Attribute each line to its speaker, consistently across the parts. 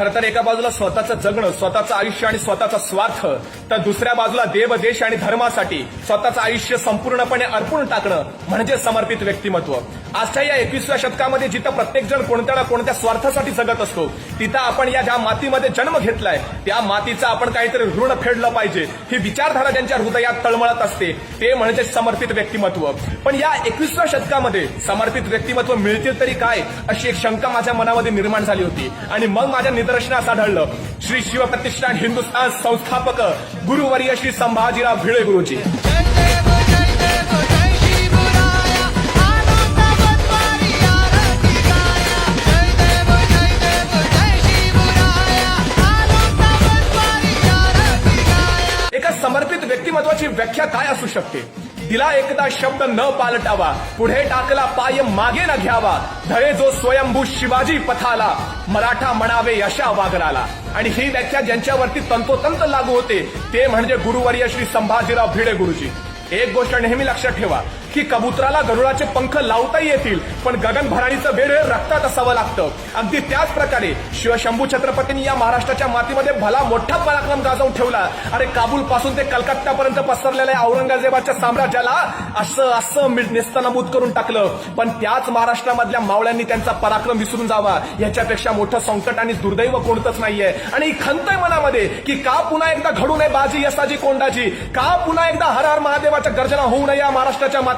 Speaker 1: खरं तर एका बाजूला स्वतःचं जगणं, स्वतःचं आयुष्य आणि स्वतःचा स्वार्थ, तर दुसऱ्या बाजूला देव, देश आणि धर्मासाठी स्वतःचं आयुष्य संपूर्णपणे अर्पण टाकणं म्हणजे समर्पित व्यक्तिमत्व. आजच्या या 21व्या शतकामध्ये जिथं प्रत्येक जण कोणत्या ना कोणत्या स्वार्थासाठी जगत असतो, तिथं आपण या ज्या मातीमध्ये जन्म घेतलाय त्या मातीचं आपण काहीतरी ऋण फेडलं पाहिजे, ही विचारधारा ज्यांच्या हृदयात तळमळत असते ते म्हणजे समर्पित व्यक्तिमत्व. पण या 21व्या शतकामध्ये समर्पित व्यक्तिमत्व मिळतील तरी काय, अशी एक शंका माझ्या मनामध्ये निर्माण झाली होती. आणि मग माझ्या निदर्शनास आढळलं श्री शिवप्रतिष्ठान हिंदुस्थान संस्थापक गुरुवर्य श्री संभाजीराव भिडे गुरुजी. एका समर्पित व्यक्तिमत्वाची व्याख्या काय असू शकते? दिला एकदा शब्द न पालटावा, पुढे टाकला पाय मागे न घ्यावा, धरे जो स्वयंभू शिवाजी पथाला, मराठा म्हणावे अशा वागराला. आणि ही व्याख्या ज्यांच्यावरती तंतोतंत लागू होते ते म्हणजे गुरुवर्य श्री संभाजीराव भिडे गुरुजी. एक गोष्ट नेहमी लक्षात ठेवा की कबुतराला गरुडाचे पंख लावता येतील, पण गगनभराणीचं वेळ रक्तात असावं लागतं. अगदी त्याच प्रकारे शिवशंभू छत्रपतींनी या महाराष्ट्राच्या मातीमध्ये भला मोठा पराक्रम गाजवून ठेवला. अरे काबूल पासून ते कलकत्तापर्यंत पसरलेल्या औरंगजेबाच्या साम्राज्याला असं असं नेस्तनाबूत करून टाकलं. पण त्याच महाराष्ट्रामधल्या मावळ्यांनी त्यांचा पराक्रम विसरून जावा याच्यापेक्षा मोठं संकट आणि दुर्दैव कोणतंच नाहीये. आणि खंत आहे मनामध्ये की का पुन्हा एकदा घडू नये बाजी यसाजी कोंडाजी, का पुन्हा एकदा हर हर महादेवाच्या गर्जना होऊ नये या महाराष्ट्राच्या मातीमध्ये.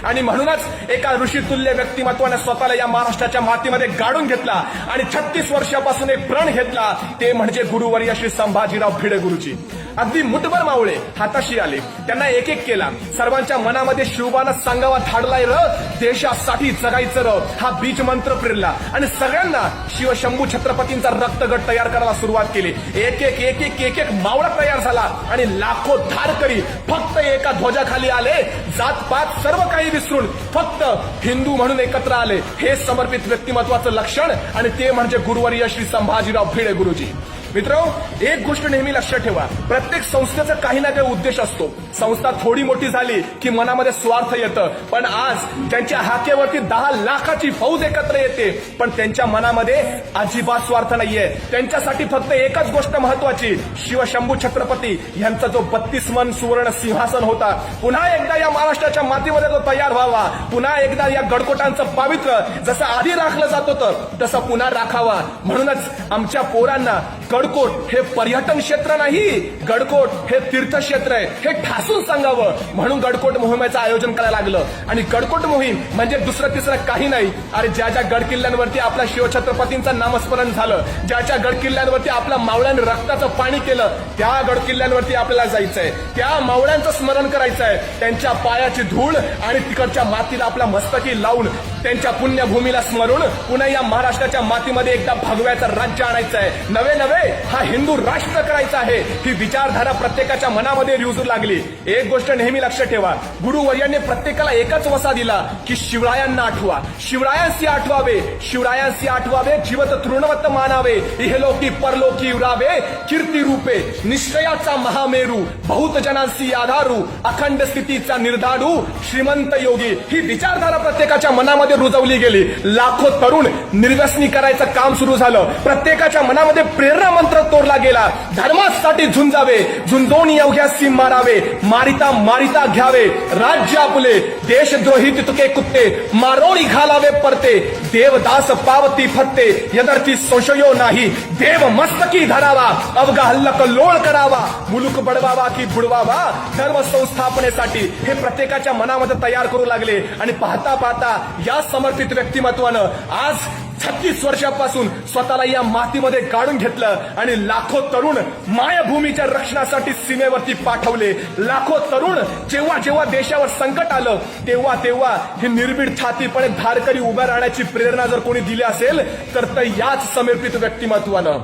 Speaker 1: आणि म्हणूनच एका ऋषितुल्य व्यक्तिमत्वाने स्वतःला या महाराष्ट्राच्या मातीमध्ये गाडून घेतला आणि 36 वर्षापासून एक प्रण घेतला, ते म्हणजे गुरुवर्य श्री संभाजीराव भिडे गुरुजी. अगदी मुठभर मावळे हाताशी आले, त्यांना एक एक केला. सर्वांच्या मनामध्ये शिवबानं सांगावा धाडलाय र, देशासाठी जगायचं र, हा बीज मंत्र फिरला आणि सगळ्यांना शिवशंभू छत्रपतींचा रक्तगट तयार करायला सुरुवात केली. एक एक एक एक एक एक मावळा तयार झाला आणि लाखो धारकरी फक्त एका ध्वजाखाली आले, जातपात सर्व काही विसरून फक्त हिंदू म्हणून एकत्र आले. हे समर्पित व्यक्तिमत्वाचं लक्षण आणि ते म्हणजे गुरुवर्य श्री संभाजीराव भिडे गुरुजी. मित्र, एक गोष्ट नेहमी लक्षात ठेवा, प्रत्येक संस्थेचा काही ना काही उद्देश असतो. संस्था थोडी मोठी झाली की मनामध्ये स्वार्थ येतं, पण आज ज्यांच्या हाकेवरती 10 लाखाची फौज एकत्र येते पण त्यांच्या मनामध्ये अजिबात स्वार्थ नाहीये. त्यांच्यासाठी फक्त एकच गोष्ट महत्वाची, शिवशंभू छत्रपती यांचा जो 32 मन सुवर्ण सिंहासन होता पुन्हा एकदा या महाराष्ट्राच्या मातीमध्ये तो तयार व्हावा. पुन्हा एकदा या गडकोटांचं पावित्र्य जसं आधी राखलं जात होतं तसं पुन्हा राखावा. म्हणूनच आमच्या पोरांना गडकोट हे पर्यटन क्षेत्र नाही, गडकोट हे तीर्थक्षेत्र आहे हे ठासून सांगावं म्हणून गडकोट मोहिमेचं आयोजन करायला लागलं. आणि गडकोट मोहीम म्हणजे दुसरं तिसरं काही नाही. अरे ज्या ज्या गड किल्ल्यांवरती आपल्या शिवछत्रपतींचं नामस्मरण झालं, ज्या गड किल्ल्यांवरती आपल्या मावळ्यांनी रक्ताचं पाणी केलं, त्या गड किल्ल्यांवरती आपल्याला जायचंय, त्या मावळ्यांचं स्मरण करायचंय, त्यांच्या पायाची धूळ आणि तिकडच्या मातीला आपल्या मस्तकी लावून त्यांच्या पुण्यभूमीला स्मरून पुन्हा या महाराष्ट्राच्या मातीमध्ये एकदा भगव्याचं राज्य आणायचं आहे. नवे हा हिंदू राष्ट्र करायचा आहे, ही विचारधारा प्रत्येकाच्या मनामध्ये रुजू लागली. एक गोष्ट नेहमी लक्षात ठेवा, गुरुवर्यांनी प्रत्येकाला एकच वसा दिला की शिवरायांना आठवा, शिवरायांशी आठवावे, शिवरायांशी आठवावे, जीवत तृणवत मानावे, इहलोकी परलोकी उरावे, कीर्ती रूपे निश्चयाचा महामेरू, बहुत जनांशी आधारू, अखंड स्थितीचा निर्धारू, श्रीमंत योगी. ही विचारधारा प्रत्येकाच्या मनामध्ये रुजवली गेली. लाखो तरुण निर्व्यसनी करायचं काम सुरू झालं. प्रत्येकाच्या मनामध्ये प्रेरणा मंत्र तोडला गेला. धर्मासाठी झुंजावे, झुंजोनी अवघ्यासी मारावे, मारिता मारिता घ्यावे, राज्य आपले, देशद्रोही तितके कुत्ते, मारोळी घालावे परते, देवदास पावती फत्ते, यदर्थी संशयो नाही, देव मस्तकी धरावा, अवघा हल्लक लोळ करावा, मुलुक बडवावा की बुडवावा, धर्म संस्थापनेसाठी हे प्रत्येकाच्या मनामध्ये तयार करू लागले. आणि पाहता पाहता या समर्पित व्यक्तिमत्वानं आज 36 वर्षापासून स्वतःला या मातीमध्ये गाडून घेतलं आणि लाखो तरुण मायभूमीच्या रक्षणासाठी सीमेवरती पाठवले. लाखो तरुण जेव्हा जेव्हा देशावर संकट आलं तेव्हा तेव्हा हे निर्भीड छातीपणे धारकरी उभ्या राहण्याची प्रेरणा जर कोणी दिली असेल तर याच समर्पित व्यक्तिमत्वानं.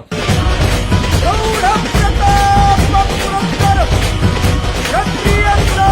Speaker 1: क्षत्रियांचा